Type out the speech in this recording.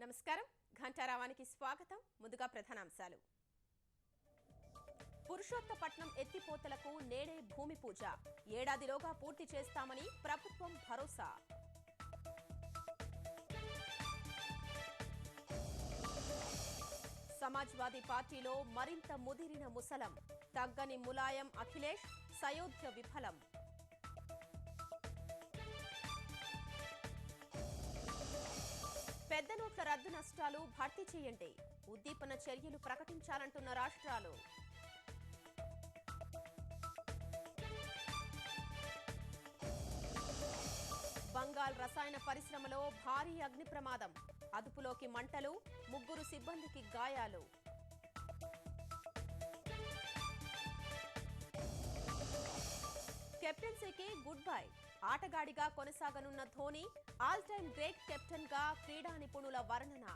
నమస్కారం ఘంటారావానికి స్వాగతం ముందుగా ప్రధానాంశాలు పురుషోత్తపట్నం ఎత్తిపోతలకు నేడే భూమి పూజ ఏడాదిలోగా పూర్తి చేస్తామని ప్రభుత్వం భరోసా సమాజ్వాదీ పార్టీలో మరింత ముదిరిన ముసలం తగ్గని ములాయం అఖిలేష్ సయోధ్య విఫలం పెద్ద నోట్ల రద్దు నష్టాలు భర్తీ చేయండి ఉద్దీపన చర్యలు ప్రకటించాలంటున్న రాష్ట్రాలు బంగాల్ రసాయన పరిశ్రమలో భారీ అగ్ని ప్రమాదం అదుపులోకి మంటలు ముగ్గురు సిబ్బందికి గాయాలు కెప్టెన్సీకి గుడ్ బై ఆటగాడిగా కొనసాగనున్న Dhoni all time great captain గా క్రీడా నిపుణుల వర్ణన